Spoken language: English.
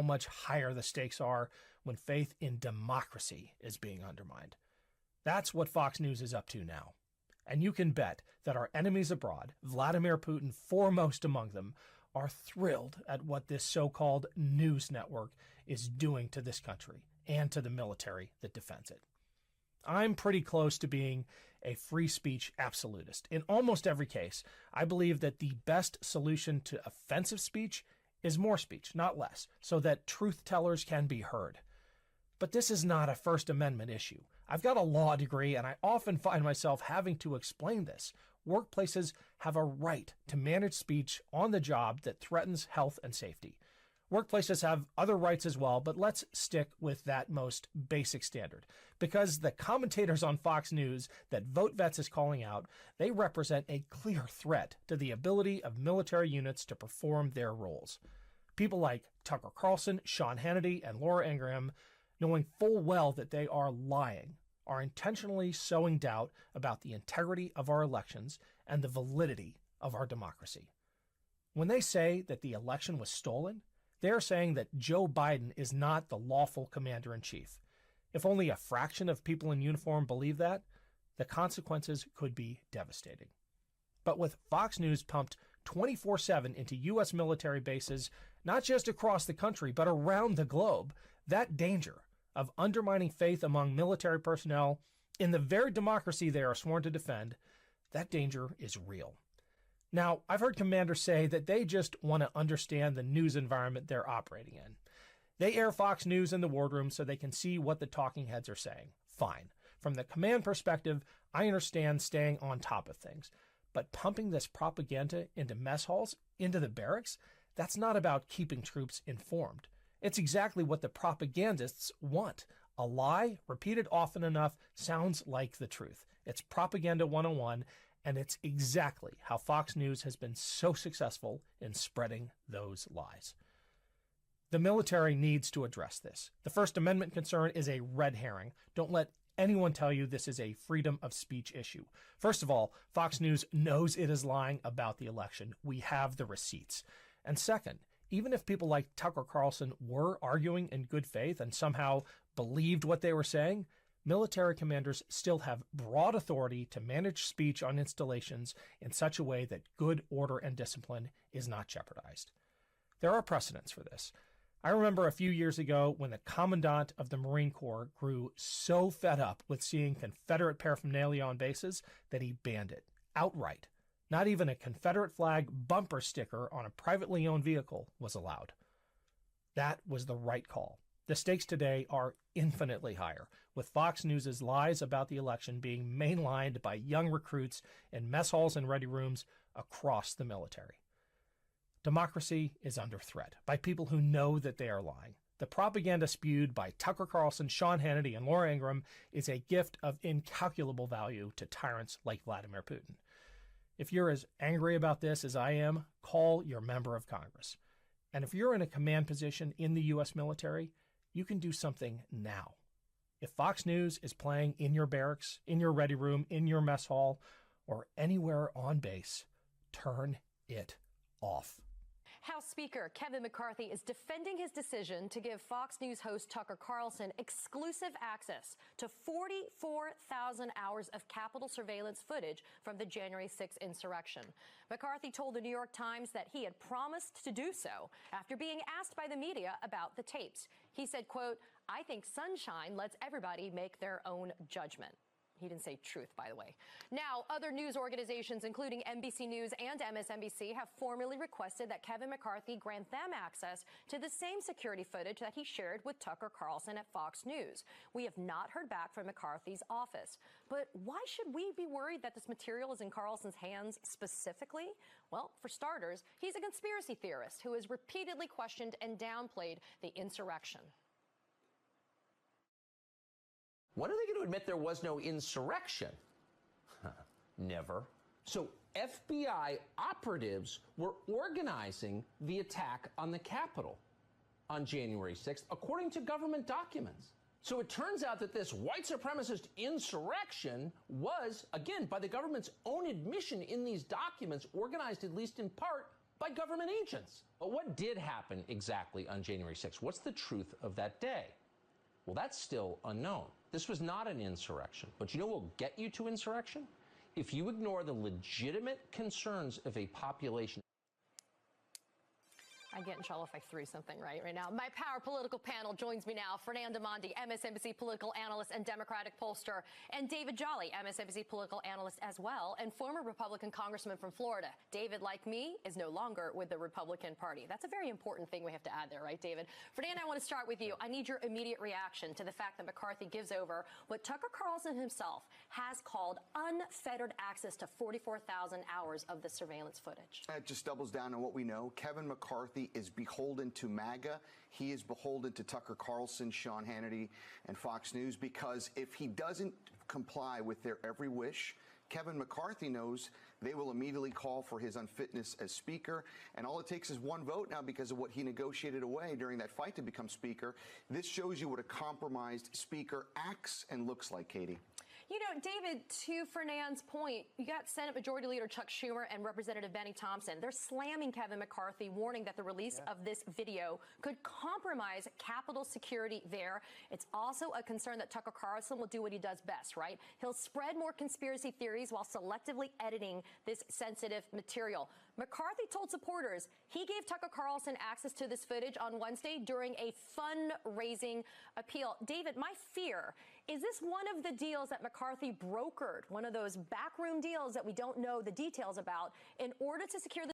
how much higher the stakes are when faith in democracy is being undermined. That's what Fox News is up to now. And you can bet that our enemies abroad, Vladimir Putin foremost among them, are thrilled at what this so-called news network is doing to this country and to the military that defends it. I'm pretty close to being a free speech absolutist. In almost every case, I believe that the best solution to offensive speech is more speech, not less, so that truth tellers can be heard. But this is not a First Amendment issue. I've got a law degree, and I often find myself having to explain this. Workplaces have a right to manage speech on the job that threatens health and safety. Workplaces have other rights as well, but let's stick with that most basic standard. Because the commentators on Fox News that Vote Vets is calling out, they represent a clear threat to the ability of military units to perform their roles. People like Tucker Carlson, Sean Hannity, and Laura Ingraham, knowing full well that they are lying, are intentionally sowing doubt about the integrity of our elections and the validity of our democracy. When they say that the election was stolen, they're saying that Joe Biden is not the lawful commander-in-chief. If only a fraction of people in uniform believe that, the consequences could be devastating. But with Fox News pumped 24/7 into U.S. military bases, not just across the country, but around the globe, that danger of undermining faith among military personnel in the very democracy they are sworn to defend, that danger is real. Now, I've heard commanders say that they just want to understand the news environment they're operating in. They air Fox News in the wardroom so they can see what the talking heads are saying. Fine. From the command perspective, I understand staying on top of things. But pumping this propaganda into mess halls, into the barracks, that's not about keeping troops informed. It's exactly what the propagandists want. A lie, repeated often enough, sounds like the truth. It's Propaganda 101, and it's exactly how Fox News has been so successful in spreading those lies. The military needs to address this. The First Amendment concern is a red herring. Don't let anyone tell you this is a freedom of speech issue. First of all, Fox News knows it is lying about the election. We have the receipts. And second, even if people like Tucker Carlson were arguing in good faith and somehow believed what they were saying, military commanders still have broad authority to manage speech on installations in such a way that good order and discipline is not jeopardized. There are precedents for this. I remember a few years ago when the commandant of the Marine Corps grew so fed up with seeing Confederate paraphernalia on bases that he banned it outright. Not even a Confederate flag bumper sticker on a privately owned vehicle was allowed. That was the right call. The stakes today are infinitely higher, with Fox News' lies about the election being mainlined by young recruits in mess halls and ready rooms across the military. Democracy is under threat by people who know that they are lying. The propaganda spewed by Tucker Carlson, Sean Hannity, and Laura Ingraham is a gift of incalculable value to tyrants like Vladimir Putin. If you're as angry about this as I am, call your member of Congress. And if you're in a command position in the U.S. military, you can do something now. If Fox News is playing in your barracks, in your ready room, in your mess hall, or anywhere on base, turn it off. House Speaker Kevin McCarthy is defending his decision to give Fox News host Tucker Carlson exclusive access to 44,000 hours of Capitol surveillance footage from the January 6th insurrection. McCarthy told the New York Times that he had promised to do so after being asked by the media about the tapes. He said, quote, "I think sunshine lets everybody make their own judgment." He didn't say truth, by the way. Now, other news organizations, including NBC News and MSNBC, have formally requested that Kevin McCarthy grant them access to the same security footage that he shared with Tucker Carlson at Fox News. We have not heard back from McCarthy's office. But why should we be worried that this material is in Carlson's hands specifically? Well, for starters, he's a conspiracy theorist who has repeatedly questioned and downplayed the insurrection. When are they going to admit there was no insurrection? Never. So FBI operatives were organizing the attack on the Capitol on January 6th, according to government documents. So it turns out that this white supremacist insurrection was, again, by the government's own admission in these documents, organized at least in part by government agents. But what did happen exactly on January 6th? What's the truth of that day? Well, that's still unknown. This was not an insurrection. But you know what will get you to insurrection? If you ignore the legitimate concerns of a population. I get in trouble if I threw something right now. My Power political panel joins me now. Fernanda Mondi, MSNBC political analyst and Democratic pollster, and David Jolly, MSNBC political analyst as well, and former Republican congressman from Florida. David, like me, is no longer with the Republican Party. That's a very important thing we have to add there, right, David? Fernanda, I want to start with you. I need your immediate reaction to the fact that McCarthy gives over what Tucker Carlson himself has called unfettered access to 44,000 hours of the surveillance footage. It just doubles down on what we know. Kevin McCarthy is beholden to Maga. He is beholden to Tucker Carlson, Sean Hannity, and Fox News, because if he doesn't comply with their every wish, Kevin McCarthy knows they will immediately call for his unfitness as speaker. And all it takes is one vote now because of what he negotiated away during that fight to become speaker. This shows you what a compromised speaker acts and looks like, Katie. You know, David, to Fernand's point, you got Senate Majority Leader Chuck Schumer and Representative Benny Thompson. They're slamming Kevin McCarthy, warning that the release of this video could compromise Capitol security there. It's also a concern that Tucker Carlson will do what he does best, right? He'll spread more conspiracy theories while selectively editing this sensitive material. McCarthy told supporters he gave Tucker Carlson access to this footage on Wednesday during a fundraising appeal. David, my fear is this one of the deals that McCarthy brokered, one of those backroom deals that we don't know the details about, in order to secure the